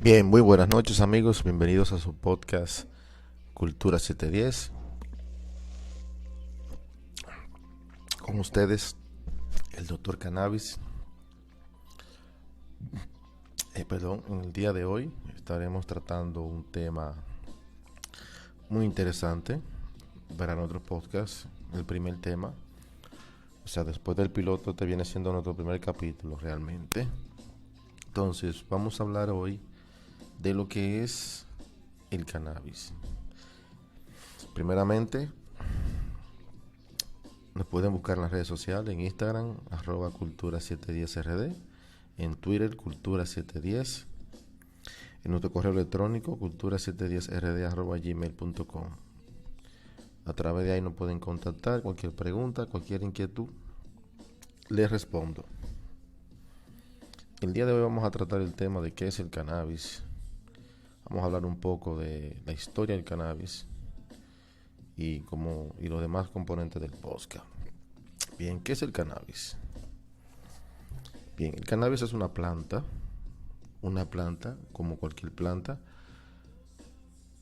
Bien, muy buenas noches amigos, bienvenidos a su podcast Cultura 710. Con ustedes, el doctor Cannabis. En el día de hoy estaremos tratando un tema muy interesante para nuestro podcast. El primer tema, o sea, después del piloto, te viene siendo nuestro primer capítulo realmente. Entonces, vamos a hablar hoy de lo que es el cannabis. Primeramente, nos pueden buscar en las redes sociales, en Instagram, @cultura710rd, en Twitter, cultura710, en nuestro correo electrónico, cultura710rd@gmail.com. A través de ahí nos pueden contactar, cualquier pregunta, cualquier inquietud, les respondo. El día de hoy vamos a tratar el tema de qué es el cannabis. Vamos a hablar un poco de la historia del cannabis y los demás componentes del podcast. Bien, ¿qué es el cannabis? Bien, el cannabis es una planta como cualquier planta,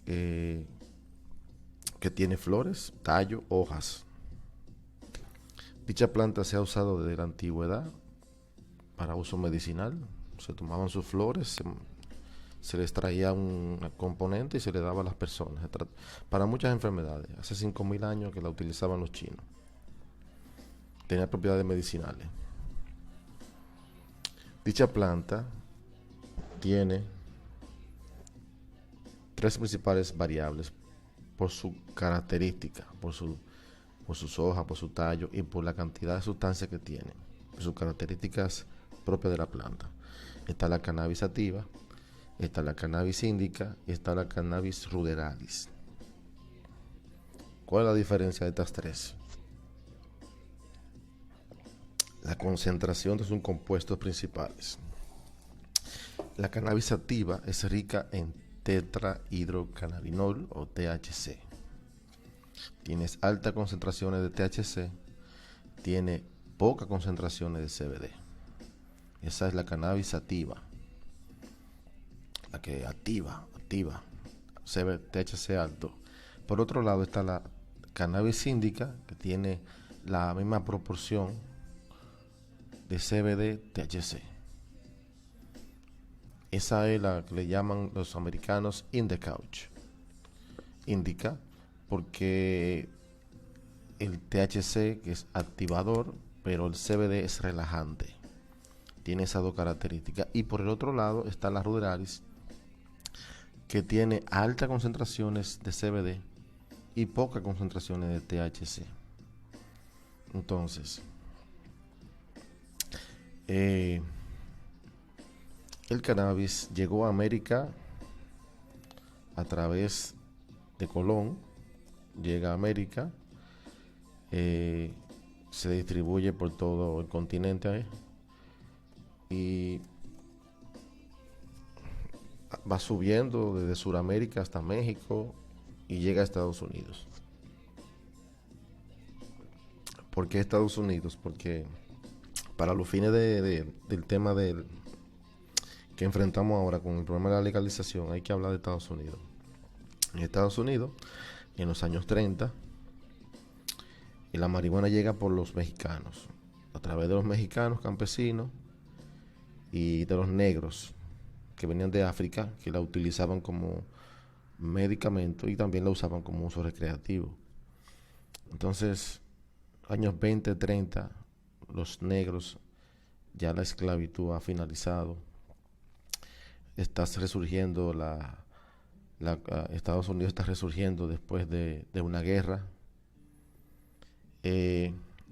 eh, que tiene flores, tallo, hojas. Dicha planta se ha usado desde la antigüedad para uso medicinal. Se tomaban sus flores, se les traía un componente y se le daba a las personas para muchas enfermedades. Hace 5.000 años que la utilizaban los chinos. Tenía propiedades medicinales. Dicha planta tiene tres principales variables por su característica, por sus hojas, por su tallo y por la cantidad de sustancias que tiene, por sus características propias de la planta. Está la cannabis sativa, está la cannabis indica y está la cannabis ruderalis. ¿Cuál es la diferencia de estas tres? La concentración de sus compuestos principales. La cannabis sativa es rica en tetrahidrocannabinol o THC. Tienes altas concentraciones de THC, tiene pocas concentraciones de CBD. Esa es la cannabis sativa, la que activa, THC alto. Por otro lado está la cannabis indica, que tiene la misma proporción de CBD THC. Esa es la que le llaman los americanos indica, porque el THC que es activador, pero el CBD es relajante. Tiene esas dos características. Y por el otro lado está la ruderalis, que tiene altas concentraciones de CBD y pocas concentraciones de THC. Entonces, el cannabis llegó a América a través de Colón. Llega a América, se distribuye por todo el continente, y va subiendo desde Sudamérica hasta México y llega a Estados Unidos. ¿Por qué Estados Unidos? Porque para los fines del tema que enfrentamos ahora con el problema de la legalización, hay que hablar de Estados Unidos. En Estados Unidos, en los años 30, la marihuana llega por los mexicanos, a través de los mexicanos campesinos y de los negros que venían de África, que la utilizaban como medicamento y también la usaban como uso recreativo. Entonces, años 20, 30, los negros, ya la esclavitud ha finalizado. Está resurgiendo Estados Unidos está resurgiendo después de una guerra.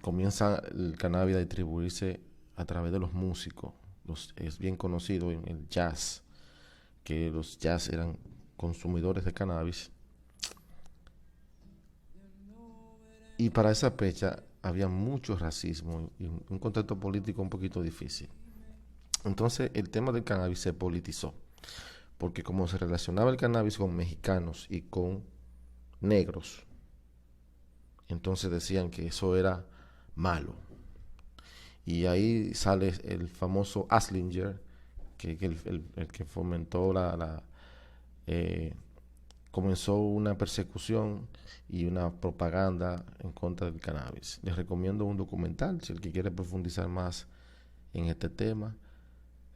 Comienza el cannabis a distribuirse a través de los músicos. Es bien conocido en el jazz, que los jazz eran consumidores de cannabis. Y para esa fecha había mucho racismo y un contexto político un poquito difícil. Entonces el tema del cannabis se politizó, porque como se relacionaba el cannabis con mexicanos y con negros, entonces decían que eso era malo. Y ahí sale el famoso Aslinger, que el que fomentó comenzó una persecución y una propaganda en contra del cannabis. Les recomiendo un documental, si el que quiere profundizar más en este tema.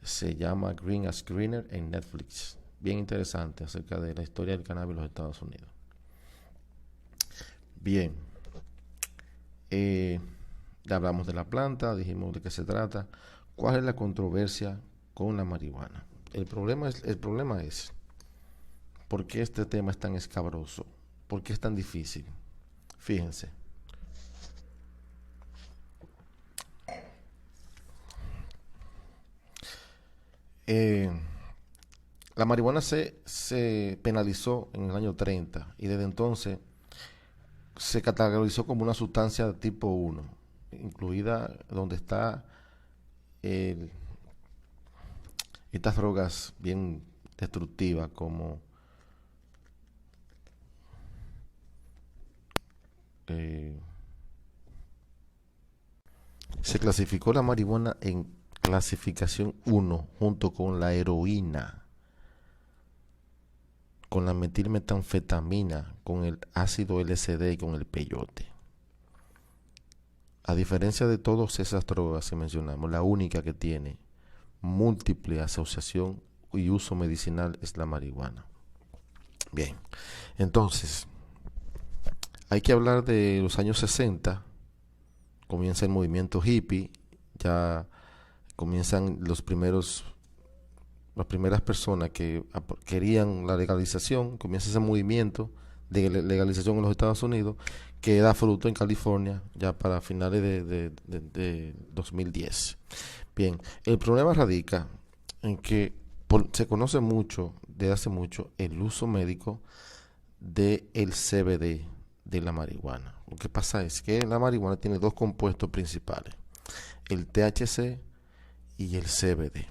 Se llama Green as Greener en Netflix. Bien interesante acerca de la historia del cannabis en los Estados Unidos. Bien. Ya hablamos de la planta, dijimos de qué se trata. ¿Cuál es la controversia con la marihuana? El problema es ¿por qué este tema es tan escabroso? ¿Por qué es tan difícil? Fíjense. La marihuana se penalizó en el año 30 y desde entonces se categorizó como una sustancia de tipo 1, incluida donde está estas drogas bien destructivas como se clasificó la marihuana en clasificación 1 junto con la heroína, con la metilmetanfetamina, con el ácido LSD y con el peyote. A diferencia de todas esas drogas que mencionamos, la única que tiene múltiple asociación y uso medicinal es la marihuana. Bien, entonces hay que hablar de los años 60. Comienza el movimiento hippie, ya comienzan las primeras personas que querían la legalización. Comienza ese movimiento de legalización en los Estados Unidos que da fruto en California ya para finales de 2010. Bien, el problema radica en que se conoce mucho, desde hace mucho, el uso médico del CBD de la marihuana. Lo que pasa es que la marihuana tiene dos compuestos principales, el THC y el CBD.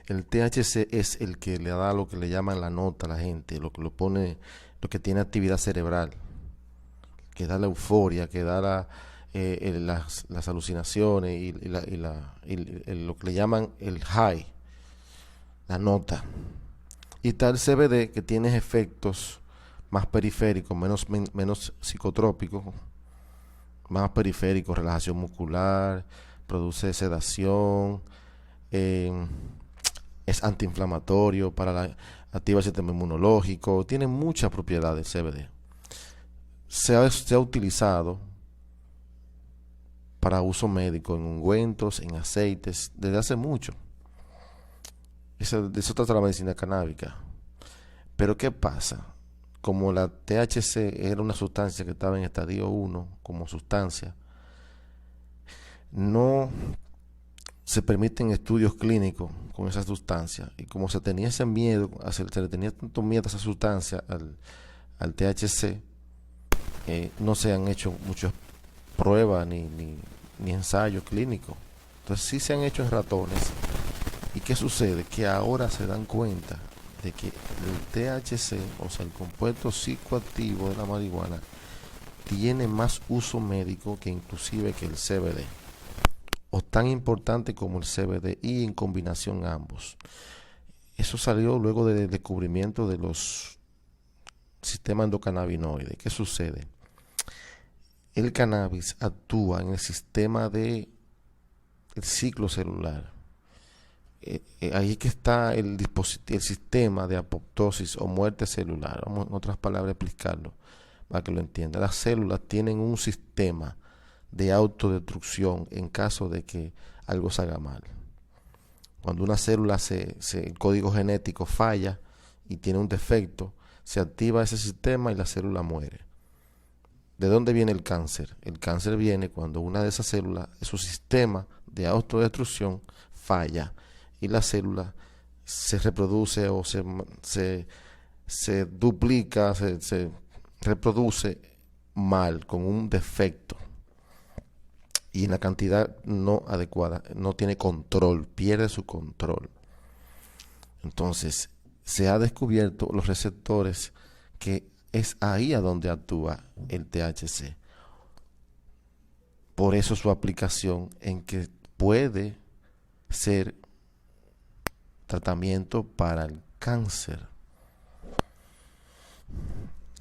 El THC es el que le da lo que le llaman la nota a la gente, lo que tiene actividad cerebral, que da la euforia, que da las alucinaciones y lo que le llaman el high, la nota. Y está el CBD, que tiene efectos más periféricos, menos psicotrópicos, más periféricos, relajación muscular, produce sedación, es antiinflamatorio, activa el sistema inmunológico, tiene muchas propiedades el CBD. Se ha utilizado para uso médico en ungüentos, en aceites, desde hace mucho. De eso trata la medicina canábica. Pero ¿qué pasa? Como la THC era una sustancia que estaba en estadio 1 como sustancia, no se permiten estudios clínicos con esa sustancia. Y como se tenía ese miedo, se le tenía tanto miedo a esa sustancia, al THC, no se han hecho muchas pruebas ni ensayos clínicos. Entonces sí se han hecho en ratones. ¿Y qué sucede? Que ahora se dan cuenta de que el THC, o sea, el compuesto psicoactivo de la marihuana, tiene más uso médico que inclusive que el CBD, o tan importante como el CBD, y en combinación ambos. Eso salió luego del descubrimiento de los sistemas endocannabinoides. ¿Qué sucede? El cannabis actúa en el sistema del ciclo celular. Ahí que está el sistema de apoptosis o muerte celular. Vamos en otras palabras a explicarlo para que lo entiendan. Las células tienen un sistema de autodestrucción en caso de que algo se haga mal. Cuando una célula el código genético falla y tiene un defecto, se activa ese sistema y la célula muere. ¿De dónde viene el cáncer? El cáncer viene cuando una de esas células, su sistema de autodestrucción falla y la célula se reproduce o se duplica, se reproduce mal, con un defecto y en la cantidad no adecuada, no tiene control, pierde su control. Entonces se ha descubierto los receptores, que es ahí a donde actúa el THC. Por eso su aplicación, en que puede ser tratamiento para el cáncer.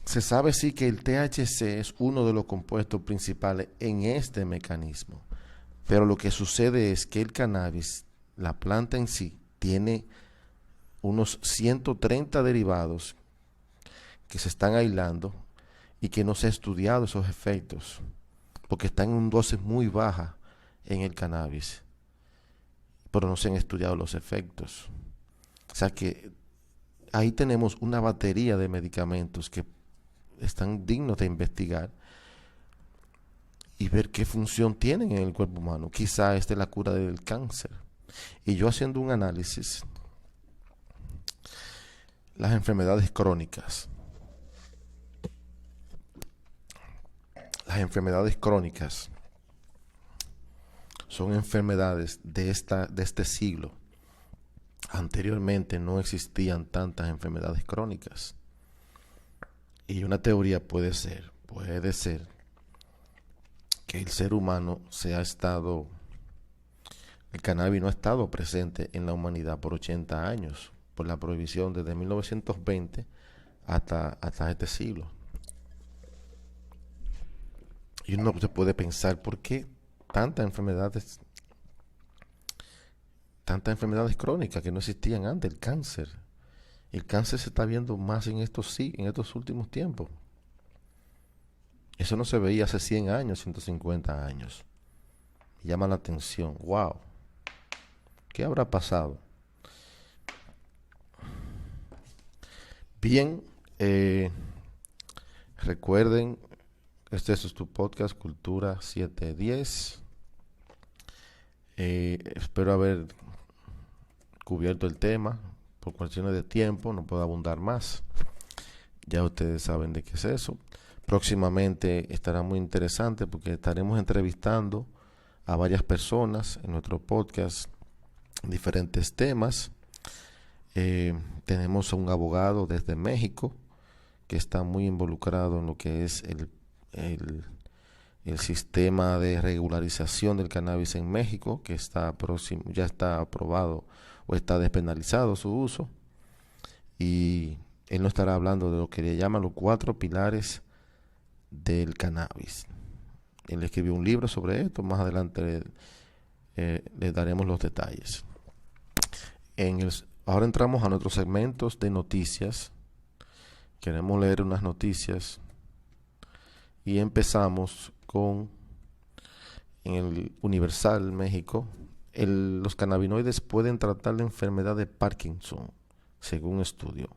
Se sabe sí que el THC es uno de los compuestos principales en este mecanismo, pero lo que sucede es que el cannabis, la planta en sí, tiene unos 130 derivados que se están aislando y que no se ha estudiado esos efectos, porque están en un dosis muy baja en el cannabis, pero no se han estudiado los efectos. O sea que ahí tenemos una batería de medicamentos que están dignos de investigar y ver qué función tienen en el cuerpo humano. Quizá esta es la cura del cáncer. Y yo haciendo un análisis, las enfermedades crónicas. Las enfermedades crónicas son enfermedades de este siglo. Anteriormente no existían tantas enfermedades crónicas. Y una teoría puede ser que el ser humano el cannabis no ha estado presente en la humanidad por 80 años, por la prohibición desde 1920 hasta este siglo. Y uno se puede pensar, ¿por qué tantas enfermedades crónicas que no existían antes? El cáncer se está viendo más en estos últimos tiempos. Eso no se veía hace 100 años, 150 años. Me llama la atención. ¡Wow! ¿Qué habrá pasado? Bien, recuerden, este es tu podcast Cultura 710. Espero haber cubierto el tema. Por cuestiones de tiempo no puedo abundar más. Ya ustedes saben de qué es eso. Próximamente estará muy interesante porque estaremos entrevistando a varias personas en nuestro podcast en diferentes temas. Tenemos a un abogado desde México que está muy involucrado en lo que es el sistema de regularización del cannabis en México, que ya está aprobado o está despenalizado su uso, y él nos estará hablando de lo que le llaman los 4 pilares del cannabis. Él escribió un libro sobre esto, más adelante le daremos los detalles. Ahora entramos a nuestros segmentos de noticias. Queremos leer unas noticias y empezamos con en el Universal México. Los cannabinoides pueden tratar la enfermedad de Parkinson, según un estudio.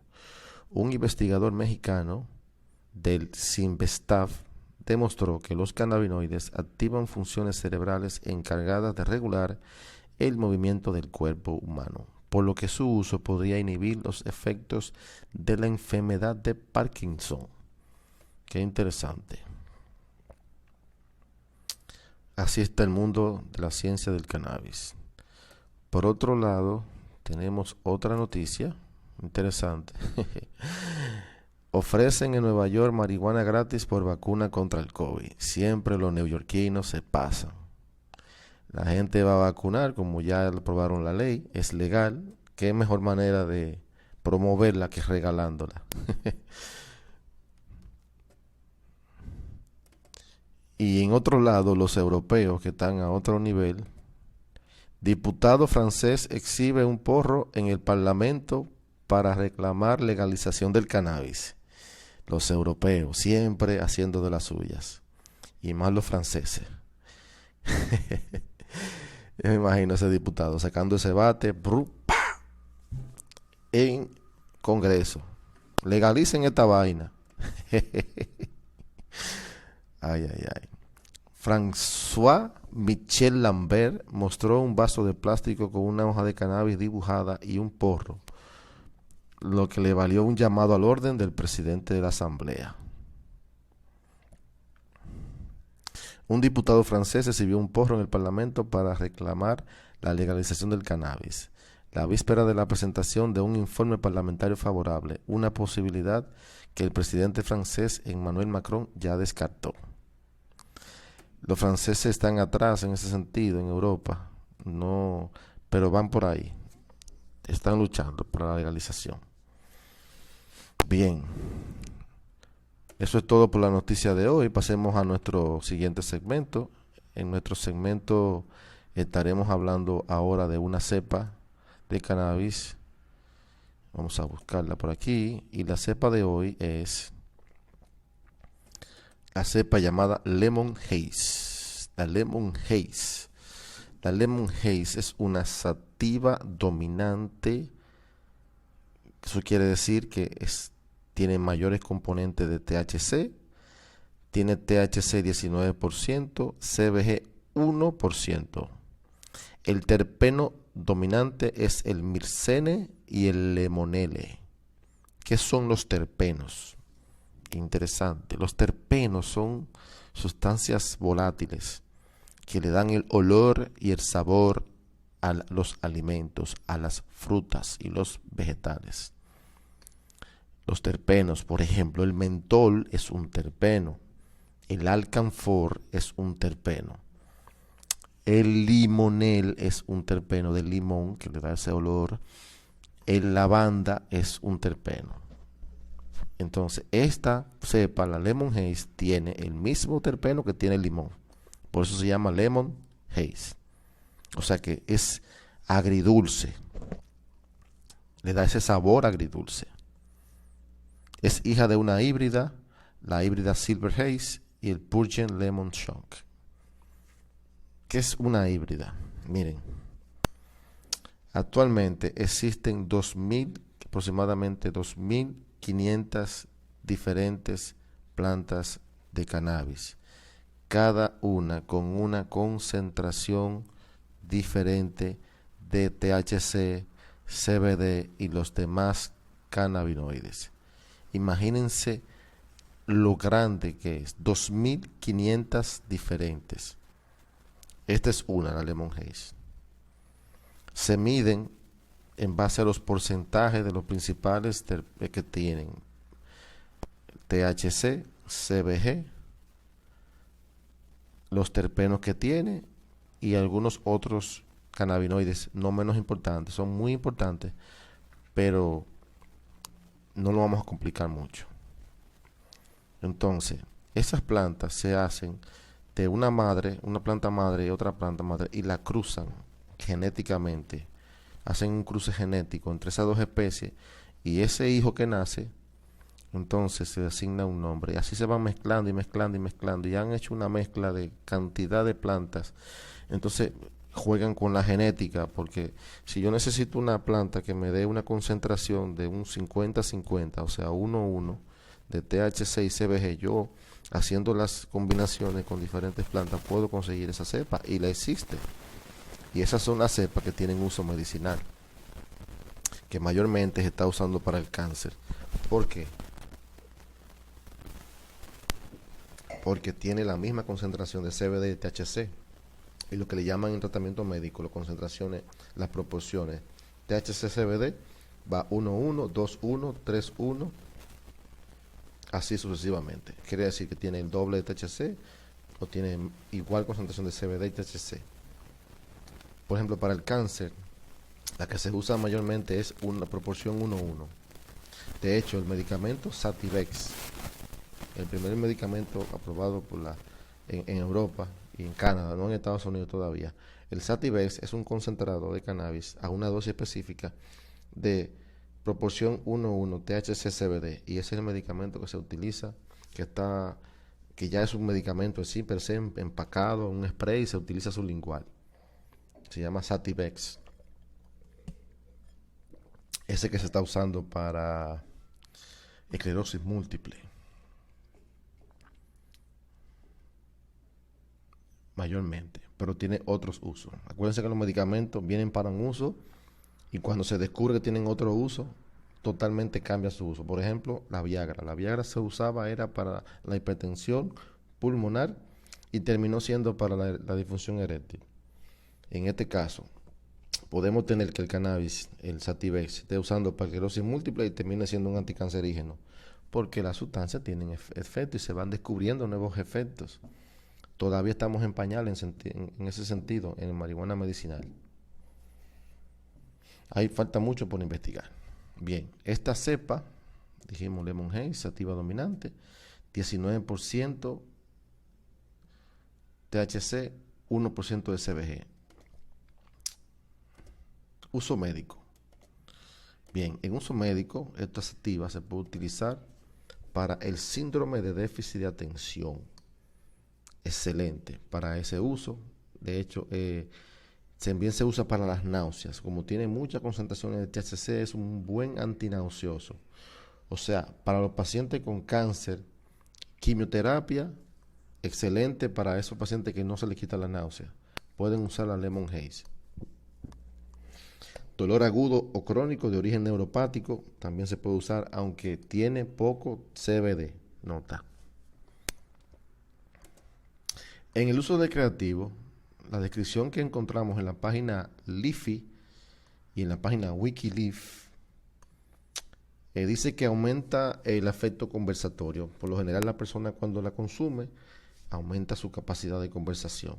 Un investigador mexicano del CIMBESTAF demostró que los cannabinoides activan funciones cerebrales encargadas de regular el movimiento del cuerpo humano, por lo que su uso podría inhibir los efectos de la enfermedad de Parkinson. Qué interesante. Así está el mundo de la ciencia del cannabis. Por otro lado, tenemos otra noticia interesante. Ofrecen en Nueva York marihuana gratis por vacuna contra el COVID. Siempre los neoyorquinos se pasan. La gente va a vacunar, como ya aprobaron la ley, es legal. ¿Qué mejor manera de promoverla que regalándola? Y en otro lado, los europeos que están a otro nivel. Diputado francés exhibe un porro en el Parlamento para reclamar legalización del cannabis. Los europeos siempre haciendo de las suyas. Y más los franceses. Yo me imagino a ese diputado sacando ese bate en Congreso. Legalicen esta vaina. Ay, ay, ay. François Michel Lambert mostró un vaso de plástico con una hoja de cannabis dibujada y un porro, lo que le valió un llamado al orden del presidente de la Asamblea. Un diputado francés recibió un porro en el Parlamento para reclamar la legalización del cannabis, la víspera de la presentación de un informe parlamentario favorable, una posibilidad que el presidente francés Emmanuel Macron ya descartó. Los franceses están atrás en ese sentido en Europa, no, pero van por ahí. están luchando por la legalización. Bien, eso es todo por la noticia de hoy. Pasemos a nuestro siguiente segmento. En nuestro segmento estaremos hablando ahora de una cepa de cannabis. Vamos a buscarla por aquí. Y la cepa de hoy es la cepa llamada Lemon Haze. La Lemon Haze. La Lemon Haze es una sativa dominante. Eso quiere decir que tiene mayores componentes de THC. Tiene THC 19%, CBG 1%. El terpeno dominante es el mircene y el lemonele. ¿Qué son los terpenos? Interesante. Los terpenos son sustancias volátiles que le dan el olor y el sabor a los alimentos, a las frutas y los vegetales. Los terpenos, por ejemplo, el mentol es un terpeno. El alcanfor es un terpeno. El limonel es un terpeno del limón que le da ese olor. El lavanda es un terpeno. Entonces, esta cepa, la Lemon Haze, tiene el mismo terpeno que tiene el limón. Por eso se llama Lemon Haze. O sea que es agridulce. Le da ese sabor agridulce. Es hija de una híbrida, la híbrida Silver Haze y el Purgen Lemon Chunk. ¿Qué es una híbrida? Miren, actualmente existen aproximadamente 2.500 diferentes plantas de cannabis, cada una con una concentración diferente de THC, CBD y los demás cannabinoides. Imagínense lo grande que es, 2.500 diferentes. Esta es una, la Lemon Haze. Se miden en base a los porcentajes de los principales que tienen THC, CBG, los terpenos que tiene y algunos otros cannabinoides no menos importantes. Son muy importantes, pero no lo vamos a complicar mucho. Entonces, esas plantas se hacen de una planta madre y otra planta madre, y la cruzan genéticamente. Hacen un cruce genético entre esas dos especies, y ese hijo que nace, entonces se le asigna un nombre. Y así se van mezclando y mezclando y mezclando. Y han hecho una mezcla de cantidad de plantas. Entonces juegan con la genética, porque si yo necesito una planta que me dé una concentración de un 50-50, o sea, 1-1 de THC y CBG, yo haciendo las combinaciones con diferentes plantas puedo conseguir esa cepa, y la existe. Y esas son las cepas que tienen uso medicinal, que mayormente se está usando para el cáncer. ¿Por qué? Porque tiene la misma concentración de CBD y THC. Y lo que le llaman en tratamiento médico, las concentraciones, las proporciones. THC-CBD va 1-1, 2-1, 3-1, así sucesivamente. Quiere decir que tiene el doble de THC o tiene igual concentración de CBD y THC. Por ejemplo, para el cáncer, la que se usa mayormente es una proporción 1-1. De hecho, el medicamento Sativex, el primer medicamento aprobado en Europa y en Canadá, no en Estados Unidos todavía, el Sativex es un concentrado de cannabis a una dosis específica de proporción 1-1 THC-CBD, y ese es el medicamento que se utiliza, que ya es un medicamento en sí, per se, empacado en un spray, y se utiliza sublingual. Se llama Sativex. Ese que se está usando para esclerosis múltiple, mayormente, pero tiene otros usos. Acuérdense que los medicamentos vienen para un uso, y cuando se descubre que tienen otro uso, totalmente cambia su uso. Por ejemplo, la Viagra. La Viagra se usaba, era para la hipertensión pulmonar, y terminó siendo para la disfunción eréctil. En este caso, podemos tener que el cannabis, el Sativex, se esté usando para esclerosis múltiple y termine siendo un anticancerígeno, porque las sustancias tienen efectos y se van descubriendo nuevos efectos. Todavía estamos en pañales en ese sentido, en marihuana medicinal. Ahí falta mucho por investigar. Bien, esta cepa, dijimos Lemon Haze, sativa dominante, 19% THC, 1% de CBG. Uso médico. Bien, en uso médico, esta sativa se puede utilizar para el síndrome de déficit de atención. Excelente para ese uso. De hecho, también se usa para las náuseas. Como tiene mucha concentración de THC, es un buen antinauseoso. O sea, para los pacientes con cáncer, quimioterapia, excelente para esos pacientes que no se les quita la náusea. Pueden usar la Lemon Haze. Dolor agudo o crónico de origen neuropático también se puede usar, aunque tiene poco CBD. Nota. En el uso recreativo, la descripción que encontramos en la página Leafy y en la página Wikileaf dice que aumenta el efecto conversatorio. Por lo general, la persona cuando la consume aumenta su capacidad de conversación.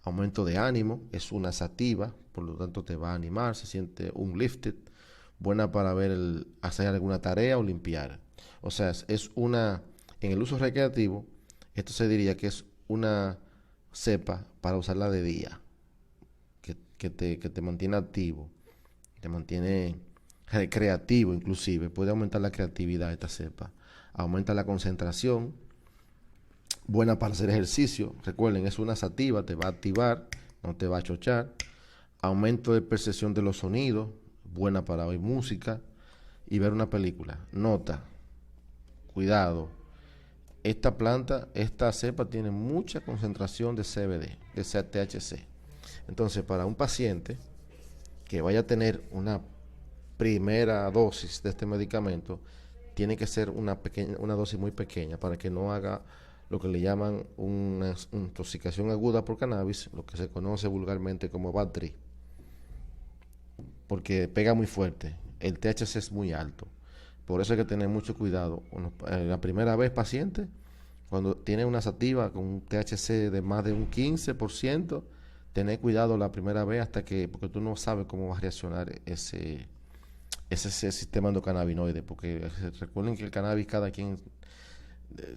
Aumento de ánimo, es una sativa, por lo tanto te va a animar, se siente un lifted, buena para hacer alguna tarea o limpiar. O sea, en el uso recreativo, esto se diría que es una cepa para usarla de día, que te mantiene activo, te mantiene recreativo inclusive, puede aumentar la creatividad esta cepa, aumenta la concentración, buena para hacer ejercicio. Recuerden, es una sativa, te va a activar, no te va a chochar. Aumento de percepción de los sonidos, buena para oír música y ver una película. Nota, cuidado, esta cepa tiene mucha concentración de CBD, de THC. Entonces, para un paciente que vaya a tener una primera dosis de este medicamento, tiene que ser una dosis muy pequeña para que no haga lo que le llaman una intoxicación aguda por cannabis, lo que se conoce vulgarmente como bad trip, porque pega muy fuerte, el THC es muy alto, por eso hay que tener mucho cuidado. La primera vez, paciente, cuando tiene una sativa con un THC de más de un 15%, tener cuidado la primera vez porque tú no sabes cómo va a reaccionar ese sistema endocannabinoide, porque recuerden que el cannabis cada quien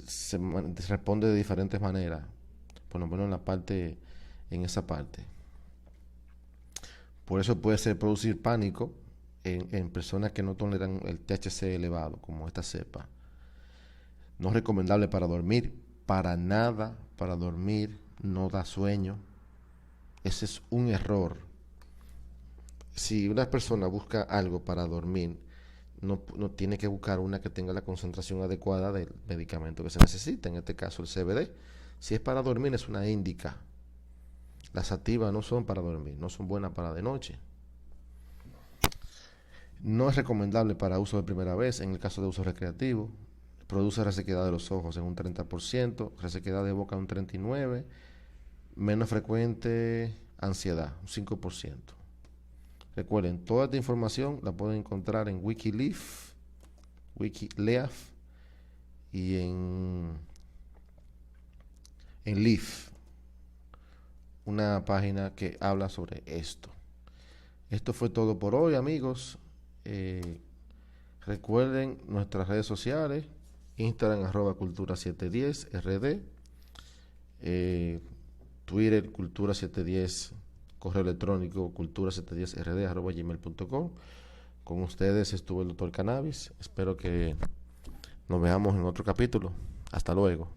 se responde de diferentes maneras, por lo menos en esa parte. Por eso puede ser producir pánico en personas que no toleran el THC elevado, como esta cepa. No es recomendable para dormir, para nada. Para dormir no da sueño. Ese es un error. Si una persona busca algo para dormir, no tiene que buscar una que tenga la concentración adecuada del medicamento que se necesita, en este caso el CBD. Si es para dormir, es una índica. Las sativas no son para dormir, no son buenas para de noche. No es recomendable para uso de primera vez, en el caso de uso recreativo. Produce resequedad de los ojos en un 30%, resequedad de boca en un 39%, menos frecuente ansiedad, un 5%. Recuerden, toda esta información la pueden encontrar en Wikileaf y en Leaf, una página que habla sobre esto. Esto fue todo por hoy, amigos. Recuerden nuestras redes sociales: Instagram @cultura710rd, Twitter cultura710, correo electrónico cultura710rd@gmail.com. Con ustedes estuvo el Dr. Cannabis. Espero que nos veamos en otro capítulo. Hasta luego.